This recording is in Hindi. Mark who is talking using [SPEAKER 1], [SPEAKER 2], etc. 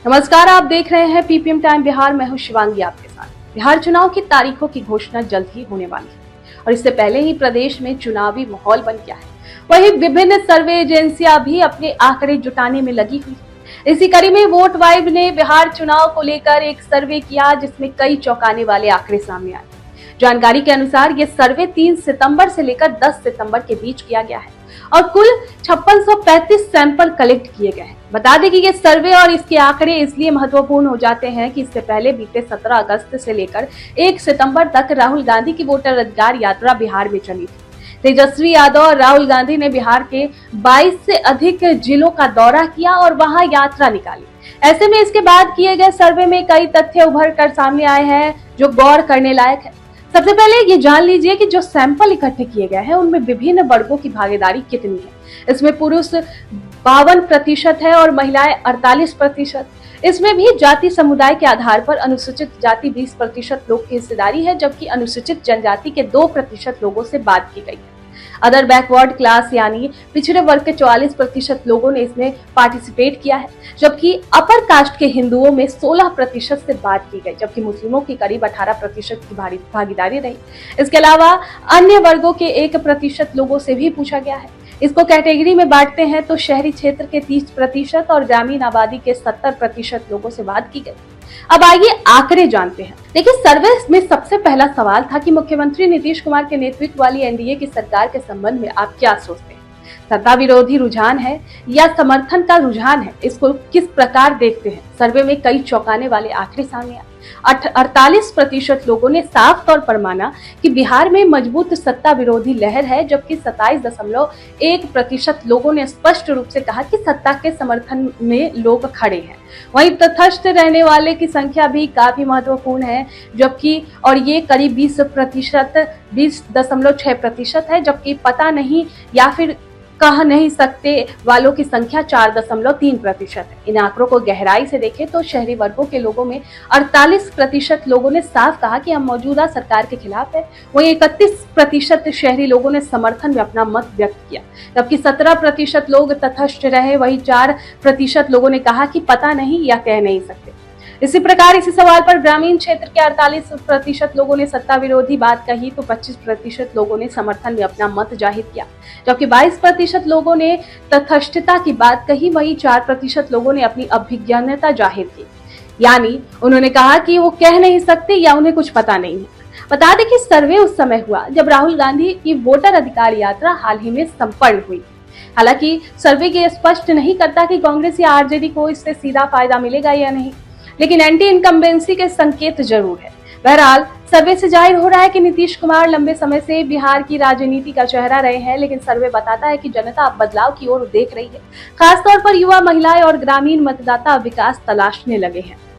[SPEAKER 1] नमस्कार, आप देख रहे हैं पीपीएम टाइम बिहार। मैं हूं शिवांगी आपके साथ। बिहार चुनाव की तारीखों की घोषणा जल्द ही होने वाली है और इससे पहले ही प्रदेश में चुनावी माहौल बन गया है। वहीं विभिन्न सर्वे एजेंसियां भी अपने आंकड़े जुटाने में लगी हुई है। इसी कड़ी में वोट वाइब ने बिहार चुनाव को लेकर एक सर्वे किया जिसमें कई चौंकाने वाले आंकड़े सामने आए। जानकारी के अनुसार ये सर्वे 3 सितंबर से लेकर 10 सितंबर के बीच किया गया है और कुल 5635 सैंपल कलेक्ट किए गए हैं। बता दें कि ये सर्वे और इसके आंकड़े इसलिए महत्वपूर्ण हो जाते हैं कि इससे पहले बीते 17 अगस्त से लेकर 1 सितंबर तक राहुल गांधी की वोटर अधिकार यात्रा बिहार में चली थी। तेजस्वी यादव और राहुल गांधी ने बिहार के 22 से अधिक जिलों का दौरा किया और वहां यात्रा निकाली। ऐसे में इसके बाद किए गए सर्वे में कई तथ्य उभर कर सामने आए हैं जो गौर करने लायक है। सबसे पहले ये जान लीजिए कि जो सैंपल इकट्ठे किए गए हैं उनमें विभिन्न वर्गों की भागीदारी कितनी है। इसमें पुरुष 52% है और महिलाएं 48%। इसमें भी जाति समुदाय के आधार पर अनुसूचित जाति 20% लोग की हिस्सेदारी है, जबकि अनुसूचित जनजाति के 2% लोगों से बात की गई है। अदर बैकवर्ड क्लास यानी पिछड़े वर्ग के 44% लोगों ने इसमें पार्टिसिपेट किया है, जबकि अपर कास्ट के हिंदुओं में 16% से बात की गई, जबकि मुस्लिमों की करीब 18% की भागीदारी रही। इसके अलावा अन्य वर्गों के 1% लोगों से भी पूछा गया है। इसको कैटेगरी में बांटते हैं तो शहरी क्षेत्र के 30% और ग्रामीण आबादी के 70% लोगों से बात की गई। अब आइए आंकड़े जानते हैं। देखिए, सर्वे में सबसे पहला सवाल था कि मुख्यमंत्री नीतीश कुमार के नेतृत्व वाली एनडीए की सरकार के संबंध में आप क्या सोचते हैं? सत्ता विरोधी रुझान है या समर्थन का रुझान है? इसको किस प्रकार देखते हैं? सर्वे में कई चौंकाने वाले आंकड़े सामने आए। 48% लोगों ने साफ तौर पर माना कि बिहार में मजबूत सत्ता विरोधी लहर है, जबकि 27.1% लोगों ने स्पष्ट रूप से कहा कि सत्ता के समर्थन में लोग खड़े हैं। वहीं तटस्थ रहने वाले की संख्या भी काफी महत्वपूर्ण है, जबकि और ये करीब 20.6% है, जबकि पता नहीं या फिर कह नहीं सकते वालों की संख्या 4.3% है। इन आंकड़ों को गहराई से देखें तो शहरी वर्गों के लोगों में 48% लोगों ने साफ कहा कि हम मौजूदा सरकार के खिलाफ है। वहीं 31% शहरी लोगों ने समर्थन में अपना मत व्यक्त किया, जबकि 17% लोग तटस्थ रहे। वहीं 4% लोगों ने कहा कि पता नहीं या कह नहीं सकते। इसी प्रकार इसी सवाल पर ग्रामीण क्षेत्र के 48% लोगों ने सत्ता विरोधी बात कही तो 25% लोगों ने समर्थन में अपना मत जाहिर किया, जबकि 22% लोगों ने तटस्थता की बात कही। वहीं 4% लोगों ने अपनी अभिज्ञता जाहिर की, यानी उन्होंने कहा कि वो कह नहीं सकते या उन्हें कुछ पता नहीं है। बता दें कि सर्वे उस समय हुआ जब राहुल गांधी की वोटर अधिकार यात्रा हाल ही में संपन्न हुई। हालांकि सर्वे ये स्पष्ट नहीं करता कि कांग्रेस या आरजेडी को इससे सीधा फायदा मिलेगा या नहीं, लेकिन एंटी इनकम्बेंसी के संकेत जरूर है। बहरहाल सर्वे से जाहिर हो रहा है कि नीतीश कुमार लंबे समय से बिहार की राजनीति का चेहरा रहे हैं, लेकिन सर्वे बताता है कि जनता अब बदलाव की ओर देख रही है। खासतौर पर युवा, महिलाएं और ग्रामीण मतदाता अब विकास तलाशने लगे हैं।